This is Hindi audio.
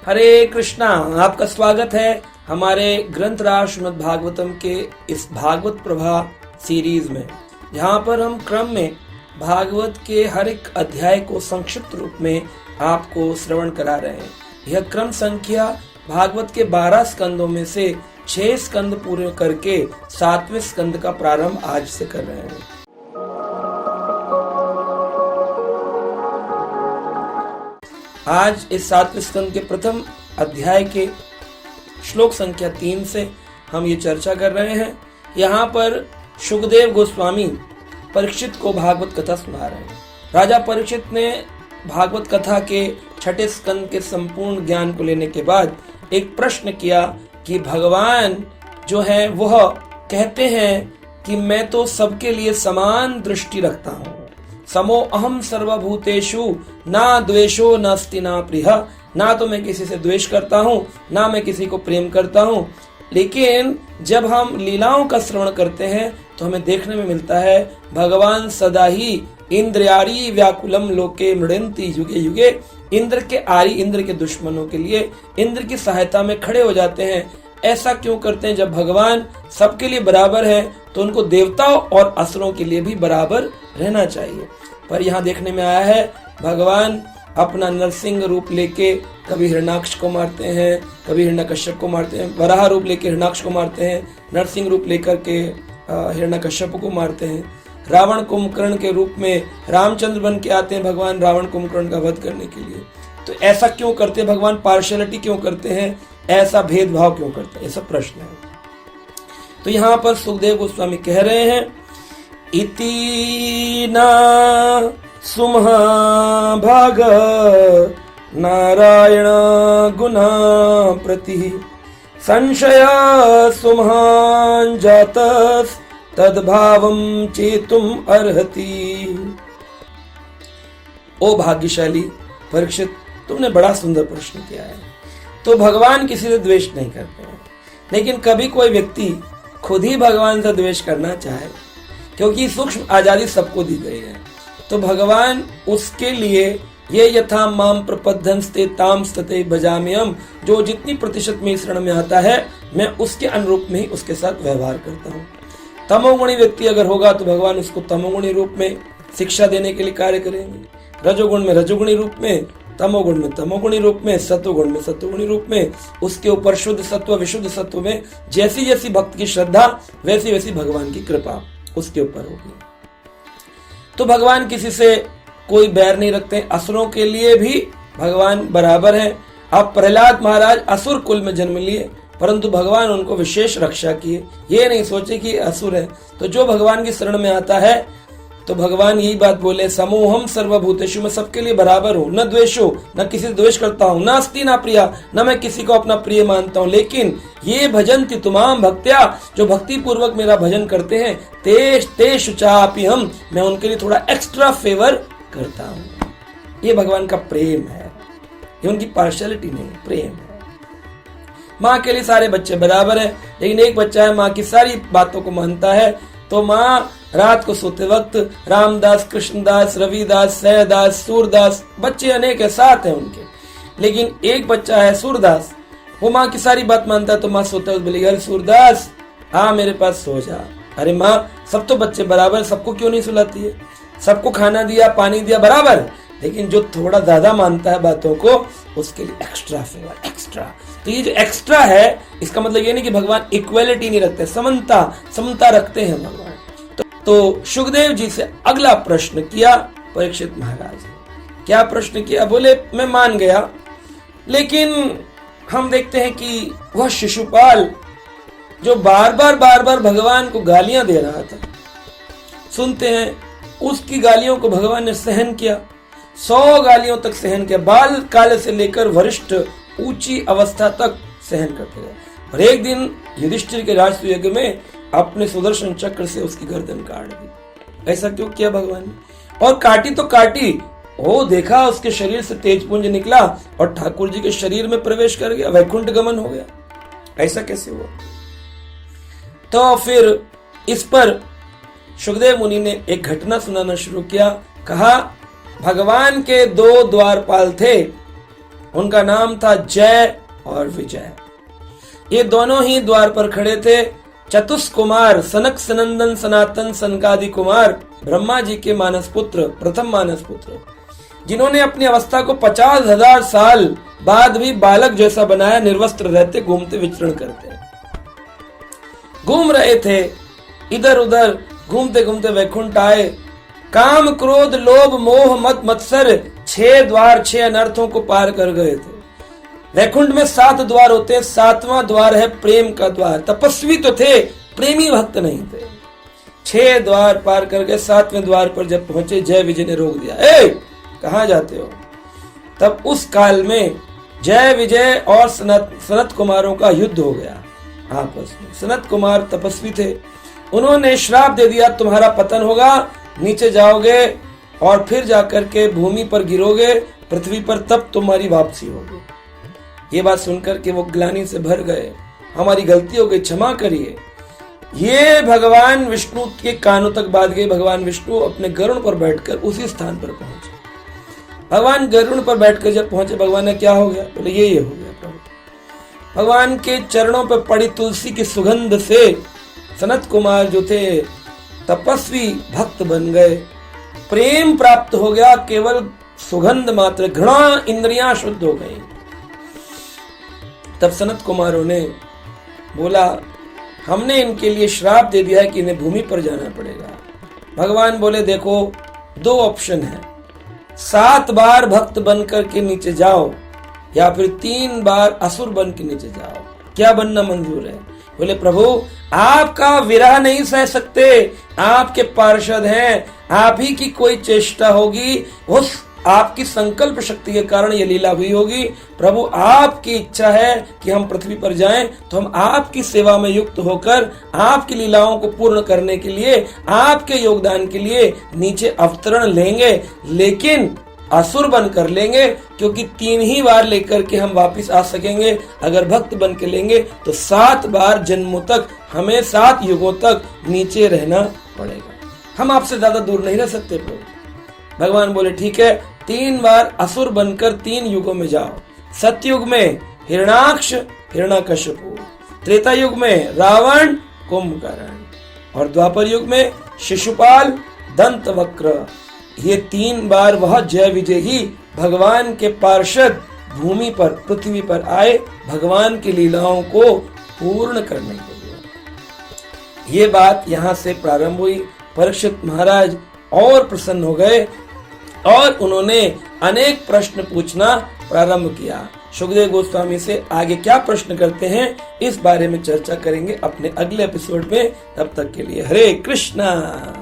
हरे कृष्णा। आपका स्वागत है हमारे ग्रंथराज श्रीमद् भागवतम के इस भागवत प्रभा सीरीज में, जहाँ पर हम क्रम में भागवत के हर एक अध्याय को संक्षिप्त रूप में आपको श्रवण करा रहे हैं। यह क्रम संख्या भागवत के 12 स्कंदों में से 6 स्कंद पूरे करके 7वें स्कंद का प्रारंभ आज से कर रहे हैं। आज इस 7वें स्कंद के प्रथम अध्याय के श्लोक संख्या 3 से हम ये चर्चा कर रहे हैं। यहाँ पर शुकदेव गोस्वामी परीक्षित को भागवत कथा सुना रहे हैं। राजा परीक्षित ने भागवत कथा के 6ठे स्कंद के संपूर्ण ज्ञान को लेने के बाद एक प्रश्न किया कि भगवान जो है वह कहते हैं कि मैं तो सबके लिए समान दृष्टि रखता हूँ, समो अहम सर्वभूतेषु ना द्वेषो नास्ति ना प्रिय। ना तो मैं किसी से द्वेष करता हूँ, ना मैं किसी को प्रेम करता हूँ। लेकिन जब हम लीलाओं का श्रवण करते हैं तो हमें देखने में मिलता है भगवान सदा ही इंद्रियारी व्याकुलम लोके मृडंती युगे युगे। इंद्र के आरी, इंद्र के दुश्मनों के लिए इंद्र की सहायता में खड़े हो जाते हैं। ऐसा क्यों करते हैं? जब भगवान सबके लिए बराबर है तो उनको देवताओं और असुरों के लिए भी बराबर रहना चाहिए। पर यहाँ देखने में आया है भगवान अपना नरसिंह रूप लेके कभी हिरण्याक्ष को मारते हैं, कभी हिरण्यकश्यप को मारते हैं, वराह रूप लेके हिरण्याक्ष को मारते हैं, नरसिंह रूप लेकर के हिरण्यकश्यप को मारते हैं। रावण कुंभकर्ण के रूप में रामचंद्र बन के आते हैं भगवान रावण कुंभकर्ण का वध करने के लिए। तो ऐसा क्यों करते हैं भगवान? पार्शियलिटी क्यों करते हैं? ऐसा भेदभाव क्यों करते हैं? ऐसा प्रश्न है। तो यहाँ पर सुखदेव गोस्वामी कह रहे हैं, इति न सुमहा भाग नारायण गुना प्रति संशय सुमहान जातस तद्भावम चेतुम अर्हति। ओ भाग्यशाली परीक्षित, तुमने बड़ा सुंदर प्रश्न किया है। तो भगवान किसी से द्वेष नहीं करते हैं, लेकिन कभी कोई व्यक्ति खुद ही भगवान से द्वेष करना चाहे, क्योंकि सूक्ष्म आजादी सबको दी गई है, तो भगवान उसके लिए ये यथा माम प्रपद्धंस्ते ताम स्ते भजाम्यहम्, जो जितनी प्रतिशत में शरण में आता है मैं उसके अनुरूप में ही उसके साथ व्यवहार करता हूँ। तमोगुणी व्यक्ति अगर होगा तो भगवान उसको तमोगुणी रूप में शिक्षा देने के लिए कार्य करेंगे, रजोगुण में रजोगुणी रूप में, तमोगुण में तमोगुणी रूप में, सत्वगुण में सत्वगुणी रूप में, उसके ऊपर शुद्ध सत्व विशुद्ध सत्व में जैसी जैसी भक्त की श्रद्धा वैसी वैसी भगवान की कृपा उसके ऊपर होगी। तो भगवान किसी से कोई बैर नहीं रखते। असुरों के लिए भी भगवान बराबर है। अब प्रहलाद महाराज असुर कुल में जन्म लिए, परंतु भगवान उनको विशेष रक्षा किए। ये नहीं सोचे कि असुर है। तो जो भगवान की शरण में आता है तो भगवान यही बात बोले, समोहम सर्वभूतेषु, मैं सबके लिए बराबर हूँ, न द्वेषो, न किसी से द्वेष करता हूँ, न अस्ति न प्रिया, न मैं किसी को अपना प्रिय मानता हूँ। लेकिन ये भजन्ति तुमाम भक्त्या, जो भक्ति पूर्वक मेरा भजन करते हैं, तेषु चापि हम, मैं उनके लिए थोड़ा एक्स्ट्रा फेवर करता हूँ। ये भगवान का प्रेम है, ये उनकी पार्शियलिटी नहीं, प्रेम है। माँ के लिए सारे बच्चे बराबर है, लेकिन एक बच्चा है माँ की सारी बातों को मानता है, तो माँ रात को सोते वक्त रामदास, कृष्णदास, रविदास, सहदास, सूरदास, बच्चे अनेक है, 7 है उनके, लेकिन एक बच्चा है सूरदास, वो माँ की सारी बात मानता है। तो माँ सोते वक्त बोलेगी, अरे सूरदास हाँ मेरे पास सो जा। अरे माँ सब तो बच्चे बराबर, सबको क्यों नहीं सुलाती है? सबको खाना दिया पानी दिया बराबर, लेकिन जो थोड़ा ज्यादा मानता है बातों को उसके लिए एक्स्ट्रा फेवर, एक्स्ट्रा। तो ये जो एक्स्ट्रा है इसका मतलब ये नहीं कि भगवान इक्वलिटी नहीं रखते, समता रखते हैं भगवान। तो शुकदेव जी से अगला प्रश्न किया परीक्षित महाराज ने। क्या प्रश्न किया? बोले मैं मान गया, लेकिन हम देखते हैं कि वह शिशुपाल जो बार बार भगवान को गालियां दे रहा था, सुनते हैं उसकी गालियों को भगवान ने सहन किया, 100 गालियों तक सहन किया, बाल काल से लेकर वरिष्ठ ऊंची अवस्था तक सहन करते रहे। और एक दिन युधिष्ठिर के राजसूय यज्ञ में अपने सुदर्शन चक्र से उसकी गर्दन काट दी। ऐसा क्यों किया भगवान ने? और काटी तो काटी, वो देखा उसके शरीर से तेजपुंज निकला और ठाकुर जी के शरीर में प्रवेश कर गया, वैकुंठ गमन हो गया। ऐसा कैसे हुआ? तो फिर इस पर शुकदेव मुनि ने एक घटना सुनाना शुरू किया। कहा भगवान के 2 द्वारपाल थे, उनका नाम था जय और विजय। ये दोनों ही द्वार पर खड़े थे। चतुष्कुमार सनक सनंदन सनातन सनकादि कुमार ब्रह्मा जी के मानस पुत्र, प्रथम मानस पुत्र, जिन्होंने अपनी अवस्था को 50,000 साल बाद भी बालक जैसा बनाया, निर्वस्त्र रहते, घूमते विचरण करते, घूम रहे थे इधर उधर, घूमते घूमते वैकुंठ आए। काम क्रोध लोभ मोह मद मत्सर 6 द्वार 6 अनर्थों को पार कर गए थे। वैकुंठ में 7 द्वार होते हैं, 7वां द्वार है प्रेम का द्वार। तपस्वी तो थे, प्रेमी भक्त नहीं थे। 6 द्वार पार कर गए, 7वें द्वार पर जब पहुंचे, जय विजय ने रोक दिया, ए कहां जाते हो? तब उस काल में जय विजय और सनत कुमारों का युद्ध हो गया आपस में। सनत कुमार तपस्वी थे, उन्होंने श्राप दे दिया, तुम्हारा पतन होगा, नीचे जाओगे और फिर जाकर के भूमि पर गिरोगे, पृथ्वी पर, तब तुम्हारी वापसी होगी। ये बात सुनकर के वो ग्लानि से भर गए, हमारी गलती हो गई, क्षमा करिए। ये भगवान विष्णु के कानों तक बात गई। भगवान विष्णु अपने गरुड़ पर बैठकर उसी स्थान पर पहुंचे। भगवान गरुड़ पर बैठकर जब पहुंचे, भगवान ने क्या हो गया? बोले ये हो गया प्रभु। भगवान के चरणों पर पड़ी तुलसी की सुगंध से सनत कुमार जो थे तपस्वी भक्त बन गए, प्रेम प्राप्त हो गया, केवल सुगंध मात्र, घृणा इंद्रियां शुद्ध हो गई। तब सनत कुमारों ने बोला, हमने इनके लिए श्राप दे दिया है कि इन्हें भूमि पर जाना पड़ेगा। भगवान बोले, देखो 2 ऑप्शन है, 7 बार भक्त बनकर के नीचे जाओ या फिर 3 बार असुर बन के नीचे जाओ, क्या बनना मंजूर है? बोले, प्रभु आपका विरह नहीं सह सकते, आपके पार्षद हैं, आप ही की कोई चेष्टा होगी, उस आपकी संकल्प शक्ति के कारण ये लीला हुई होगी। प्रभु आपकी इच्छा है कि हम पृथ्वी पर जाएं, तो हम आपकी सेवा में युक्त होकर आपकी लीलाओं को पूर्ण करने के लिए, आपके योगदान के लिए नीचे अवतरण लेंगे, लेकिन असुर बनकर लेंगे, क्योंकि 3 ही बार लेकर के हम वापस आ सकेंगे। अगर भक्त बन के लेंगे तो 7 बार जन्मों तक, हमें 7 युगों तक नीचे रहना पड़ेगा, हम आपसे ज्यादा दूर नहीं रह सकते प्रभु। भगवान बोले, ठीक है, 3 बार असुर बनकर 3 युगों में जाओ। सतयुग में हिरणाक्ष हिरण्यकशिपु, त्रेता युग में रावण कुंभकर्ण और द्वापर युग में शिशुपाल दंतवक्र। ये 3 बार वह जय विजय ही भगवान के पार्षद भूमि पर, पृथ्वी पर आए, भगवान की लीलाओं को पूर्ण करने के लिए। ये बात यहां से प्रारंभ हुई। परीक्षित महाराज और प्रसन्न हो गए और उन्होंने अनेक प्रश्न पूछना प्रारंभ किया। सुखदेव गोस्वामी से आगे क्या प्रश्न करते हैं, इस बारे में चर्चा करेंगे अपने अगले एपिसोड में। तब तक के लिए हरे कृष्णा।